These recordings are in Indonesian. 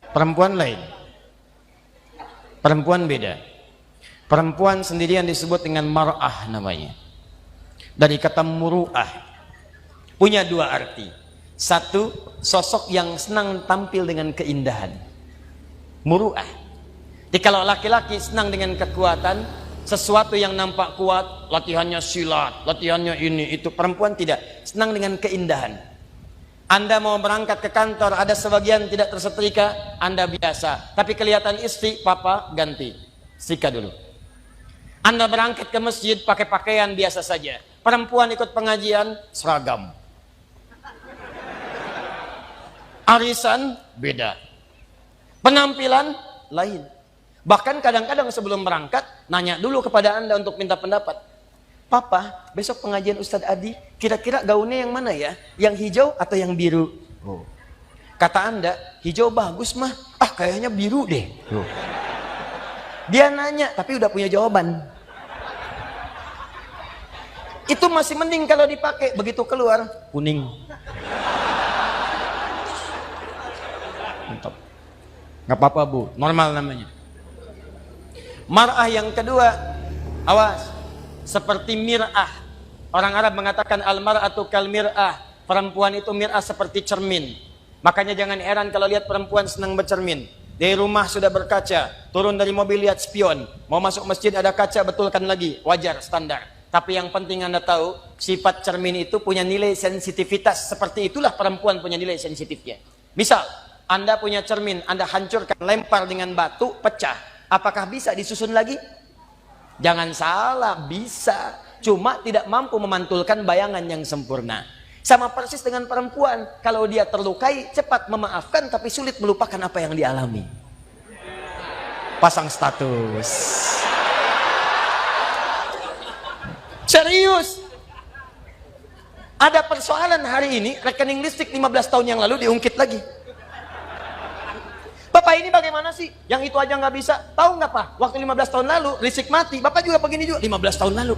Perempuan lain. Perempuan beda. Perempuan sendirian disebut dengan mar'ah namanya. Dari kata muru'ah. Punya dua arti. Satu, sosok yang senang tampil dengan keindahan. Muru'ah. Jadi kalau laki-laki senang dengan kekuatan, sesuatu yang nampak kuat, latihannya silat, latihannya ini, itu. Perempuan tidak. Senang dengan keindahan. Anda mau berangkat ke kantor, ada sebagian tidak tersetrika, Anda biasa. Tapi kelihatan istri, papa ganti. Setrika dulu. Anda berangkat ke masjid pakai pakaian biasa saja. Perempuan ikut pengajian, seragam. Arisan, beda. Penampilan, lain. Bahkan kadang-kadang sebelum berangkat, nanya dulu kepada Anda untuk minta pendapat. Papa, besok pengajian Ustadz Adi, kira-kira gaunnya yang mana ya? Yang hijau atau yang biru? Oh. Kata Anda, hijau bagus mah. Ah, kayaknya biru deh. Oh. Dia nanya, tapi udah punya jawaban. Itu masih mending kalau dipakai. Begitu keluar, kuning. Mantap. Nggak apa-apa bu, normal namanya. Mar'ah yang kedua, awas. Seperti mir'ah. Orang Arab mengatakan al-mar'atu kal mir'ah. Perempuan itu mir'ah seperti cermin. Makanya jangan heran kalau lihat perempuan senang bercermin. Dari rumah sudah berkaca, turun dari mobil lihat spion. Mau masuk masjid ada kaca, betulkan lagi. Wajar, standar. Tapi yang penting Anda tahu, sifat cermin itu punya nilai sensitivitas. Seperti itulah perempuan punya nilai sensitifnya. Misal, Anda punya cermin, Anda hancurkan, lempar dengan batu, pecah. Apakah bisa disusun lagi? Jangan salah, bisa. Cuma tidak mampu memantulkan bayangan yang sempurna. Sama persis dengan perempuan. Kalau dia terlukai, cepat memaafkan, tapi sulit melupakan apa yang dialami. Pasang status. Serius. Ada persoalan hari ini, rekening listrik 15 tahun yang lalu diungkit lagi. Bapak ini bagaimana sih? Yang itu aja nggak bisa. Tahu nggak Pak? Waktu 15 tahun lalu listrik mati. Bapak juga begini juga 15 tahun lalu.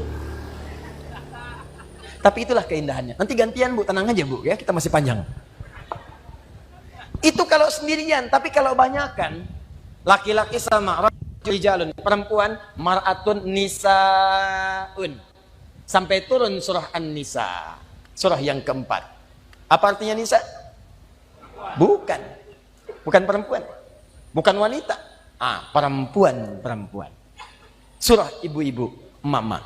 Tapi itulah keindahannya. Nanti gantian bu, tenang aja bu ya. Kita masih panjang. Itu kalau sendirian. Tapi kalau banyakan, laki-laki sama rijalun, perempuan mar'atun nisaun. Sampai turun surah An-Nisa. Surah yang keempat. Apa artinya nisa? Bukan. Bukan perempuan. Bukan wanita. Perempuan. Surah ibu-ibu, mama.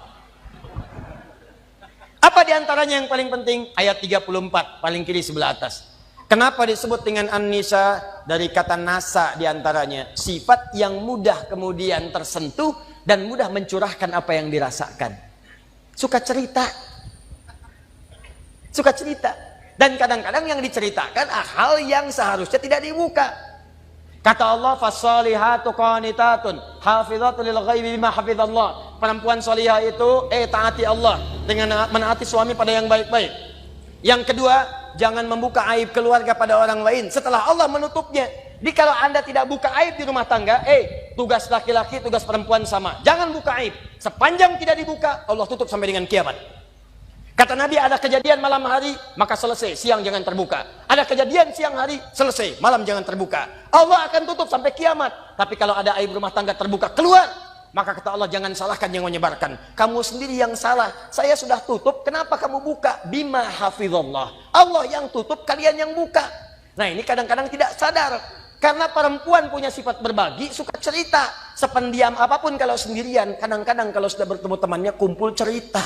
Apa diantaranya yang paling penting? Ayat 34, paling kiri sebelah atas. Kenapa disebut dengan An-Nisa? Dari kata nasa diantaranya. Sifat yang mudah kemudian tersentuh dan mudah mencurahkan apa yang dirasakan. Suka cerita. Dan kadang-kadang yang diceritakan hal yang seharusnya tidak dibuka. Kata Allah, fasalihatu qanitatun hafizatun lil ghaibi bima hafizallah. Perempuan salihah itu taati Allah dengan menaati suami pada yang baik-baik. Yang kedua, jangan membuka aib keluarga pada orang lain setelah Allah menutupnya. Jadi kalau Anda tidak buka aib di rumah tangga, tugas laki-laki, tugas perempuan sama. Jangan buka aib. Sepanjang tidak dibuka, Allah tutup sampai dengan kiamat. Kata Nabi, ada kejadian malam hari, maka selesai, siang jangan terbuka. Ada kejadian siang hari, selesai, malam jangan terbuka. Allah akan tutup sampai kiamat. Tapi kalau ada aib rumah tangga terbuka, keluar. Maka kata Allah, jangan salahkan yang menyebarkan. Kamu sendiri yang salah. Saya sudah tutup, kenapa kamu buka? Bima hafizallah. Allah yang tutup, kalian yang buka. Nah ini kadang-kadang tidak sadar. Karena perempuan punya sifat berbagi, suka cerita. Sependiam apapun kalau sendirian, kadang-kadang kalau sudah bertemu temannya, kumpul cerita.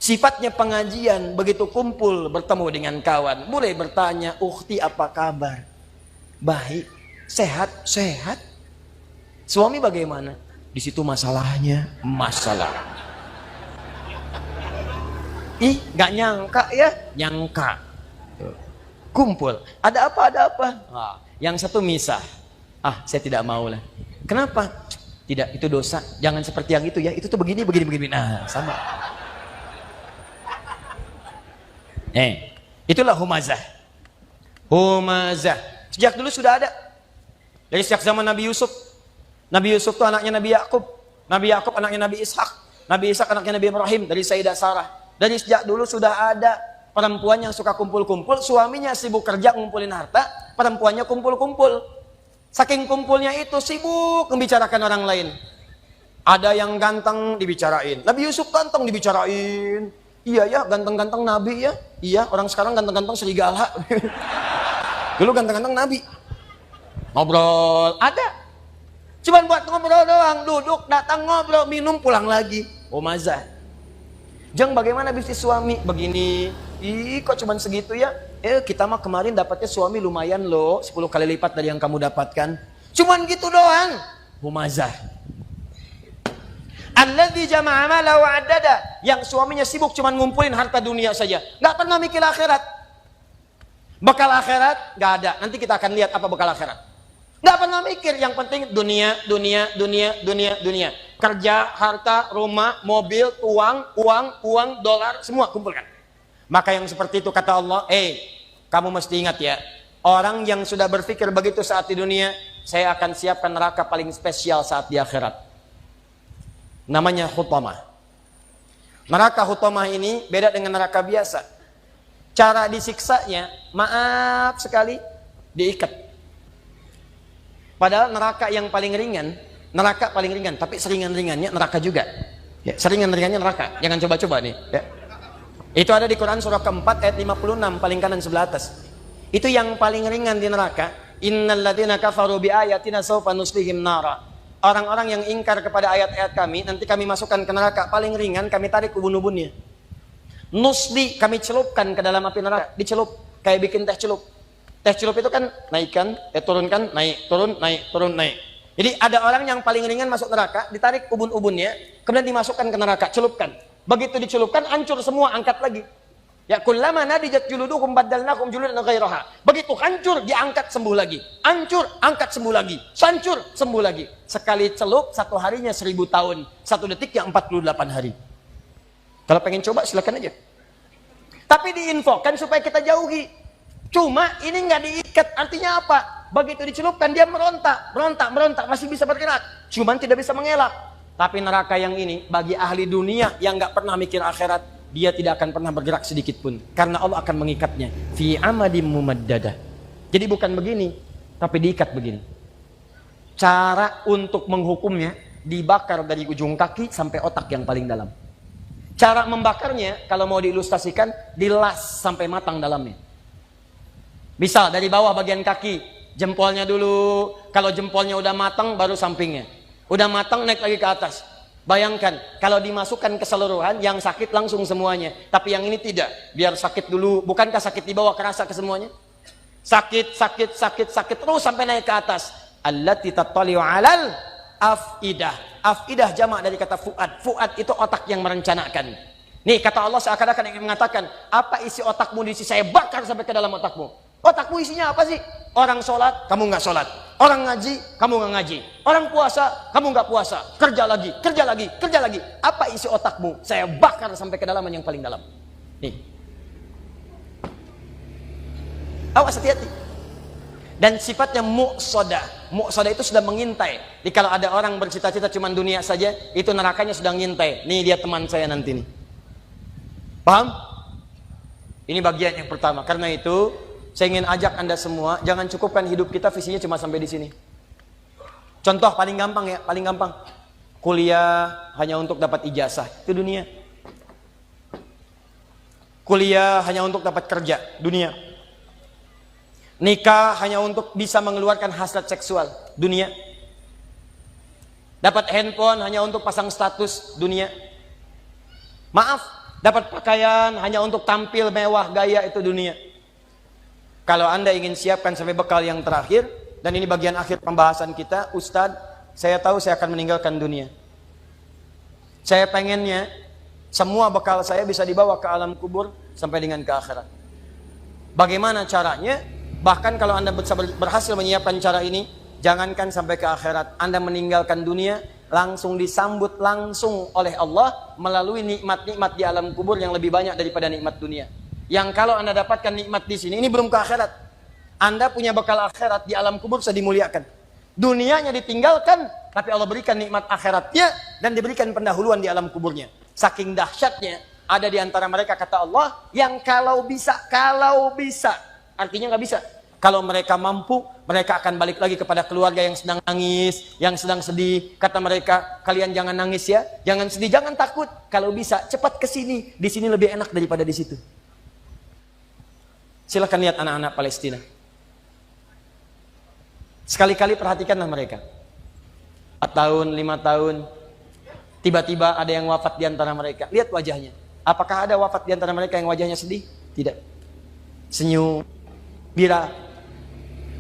Sifatnya pengajian, begitu kumpul bertemu dengan kawan, mulai bertanya, "Ukhti apa kabar?" "Baik." "Sehat?" "Sehat." "Suami bagaimana?" "Di situ masalahnya." "Masalah." "Ih, nggak nyangka ya?" "Nyangka." Kumpul, "Ada apa? Ada apa?" Yang satu misah. "Saya tidak mau lah." "Kenapa?" "Tidak, itu dosa. Jangan seperti yang itu ya. Itu tuh begini. Nah, sama. Itulah humazah. Sejak dulu sudah ada. Dari sejak zaman Nabi Yusuf. Nabi Yusuf itu anaknya Nabi Yakub. Nabi Yakub anaknya Nabi Ishak. Nabi Ishak anaknya Nabi Ibrahim. Dari Sayyidah Sarah. Dari sejak dulu sudah ada. Perempuan yang suka kumpul-kumpul, suaminya sibuk kerja ngumpulin harta, perempuannya kumpul-kumpul. Saking kumpulnya itu sibuk membicarakan orang lain. Ada yang ganteng dibicarain. Nabi Yusuf ganteng dibicarain. Iya ya, ganteng-ganteng Nabi ya. Iya, orang sekarang ganteng-ganteng serigala. Dulu ganteng-ganteng Nabi. Ngobrol, ada. Cuman buat ngobrol doang, duduk, datang ngobrol, minum, pulang lagi. Oh mazah. Jeng bagaimana bisnis suami? Begini. Ih kok cuman segitu ya? Kita mah kemarin dapatnya suami lumayan loh, 10 kali lipat dari yang kamu dapatkan. Cuman gitu doang. Humazah. Alladzi jama'a malahu wa addada. Yang suaminya sibuk cuman ngumpulin harta dunia saja. Nggak pernah mikir akhirat. Bekal akhirat nggak ada. Nanti kita akan lihat apa bekal akhirat. Nggak pernah mikir. Yang penting dunia, dunia, dunia, dunia, dunia. Kerja, harta, rumah, mobil, uang, dolar, semua kumpulkan. Maka yang seperti itu kata Allah, kamu mesti ingat ya, orang yang sudah berpikir begitu saat di dunia, saya akan siapkan neraka paling spesial saat di akhirat. Namanya Hutamah. Neraka Hutamah ini beda dengan neraka biasa. Cara disiksanya, maaf sekali, diikat. Padahal neraka yang paling ringan, tapi seringan-ringannya neraka juga. Ya, seringan-ringannya neraka, jangan coba-coba nih. Ya. Itu ada di Quran surah keempat ayat 56 paling kanan sebelah atas. Itu yang paling ringan di neraka. Innal ladzina kafaru bi ayatina sawfa nuslihim nara. Orang-orang yang ingkar kepada ayat-ayat kami, nanti kami masukkan ke neraka paling ringan, kami tarik ubun-ubunnya. Nusli, kami celupkan ke dalam api neraka, dicelup kayak bikin teh celup. Teh celup itu kan naikkan, turunkan, naik, turun, naik, turun, naik. Jadi ada orang yang paling ringan masuk neraka, ditarik ubun-ubunnya, kemudian dimasukkan ke neraka, celupkan. Begitu dicelupkan, hancur semua, angkat lagi. Ya kullama nadijat juluduhum baddalnakum juludan ghairaha. Begitu hancur, diangkat sembuh lagi. Hancur, angkat sembuh lagi. Hancur, sembuh lagi. Sekali celup, 1 harinya 1000 tahun. 1 detiknya 48 hari. Kalau pengen coba, silakan aja. Tapi diinfokan supaya kita jauhi. Cuma ini nggak diikat, artinya apa? Begitu dicelupkan, dia merontak, masih bisa bergerak. Cuman tidak bisa mengelak. Tapi neraka yang ini, bagi ahli dunia yang nggak pernah mikir akhirat, dia tidak akan pernah bergerak sedikit pun. Karena Allah akan mengikatnya. Fi amadim mumaddadah. Jadi bukan begini, tapi diikat begini. Cara untuk menghukumnya, dibakar dari ujung kaki sampai otak yang paling dalam. Cara membakarnya, kalau mau diilustrasikan, dilas sampai matang dalamnya. Misal dari bawah bagian kaki, jempolnya dulu. Kalau jempolnya udah matang, baru sampingnya. Udah matang, naik lagi ke atas. Bayangkan, kalau dimasukkan keseluruhan, yang sakit langsung semuanya. Tapi yang ini tidak. Biar sakit dulu. Bukankah sakit di bawah kerasa ke semuanya? Sakit, terus sampai naik ke atas. Allati tattali'u 'alal afidah. Afidah jamak dari kata fuad. Fuad itu otak yang merencanakan. Nih, kata Allah seakan-akan ingin mengatakan, apa isi otakmu diisi saya bakar sampai ke dalam otakmu. Otakmu isinya apa sih? Orang sholat, kamu nggak sholat. Orang ngaji, kamu nggak ngaji. Orang puasa, kamu nggak puasa. Kerja lagi. Apa isi otakmu? Saya bakar sampai kedalaman yang paling dalam. Nih. Awas, hati-hati. Dan sifatnya muqsadah. Muqsadah itu sudah mengintai. Jadi kalau ada orang bercita-cita cuma dunia saja, itu nerakanya sudah ngintai. Nih dia teman saya nanti nih. Paham? Ini bagian yang pertama. Karena itu saya ingin ajak Anda semua, jangan cukupkan hidup kita visinya cuma sampai di sini. Contoh paling gampang ya, paling gampang. Kuliah hanya untuk dapat ijazah, itu dunia. Kuliah hanya untuk dapat kerja, dunia. Nikah hanya untuk bisa mengeluarkan hasrat seksual, dunia. Dapat handphone hanya untuk pasang status, dunia. Maaf, dapat pakaian hanya untuk tampil mewah gaya, itu dunia. Kalau Anda ingin siapkan sampai bekal yang terakhir, dan ini bagian akhir pembahasan kita, Ustadz, saya tahu saya akan meninggalkan dunia. Saya pengennya semua bekal saya bisa dibawa ke alam kubur sampai dengan ke akhirat. Bagaimana caranya? Bahkan kalau Anda berhasil menyiapkan cara ini, jangankan sampai ke akhirat, Anda meninggalkan dunia, langsung disambut langsung oleh Allah melalui nikmat-nikmat di alam kubur yang lebih banyak daripada nikmat dunia. Yang kalau Anda dapatkan nikmat di sini, ini belum ke akhirat. Anda punya bekal akhirat di alam kubur sudah dimuliakan. Dunianya ditinggalkan, tapi Allah berikan nikmat akhiratnya dan diberikan pendahuluan di alam kuburnya. Saking dahsyatnya, ada di antara mereka, kata Allah, yang kalau bisa, artinya nggak bisa. Kalau mereka mampu, mereka akan balik lagi kepada keluarga yang sedang nangis, yang sedang sedih. Kata mereka, kalian jangan nangis ya, jangan sedih, jangan takut. Kalau bisa, cepat ke sini. Di sini lebih enak daripada di situ. Silahkan lihat anak-anak Palestina. Sekali-kali perhatikanlah mereka. 4 tahun, 5 tahun, tiba-tiba ada yang wafat di antara mereka. Lihat wajahnya. Apakah ada wafat di antara mereka yang wajahnya sedih? Tidak. Senyum, bira.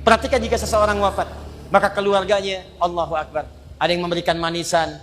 Perhatikan jika seseorang wafat, maka keluarganya, Allahu Akbar, ada yang memberikan manisan,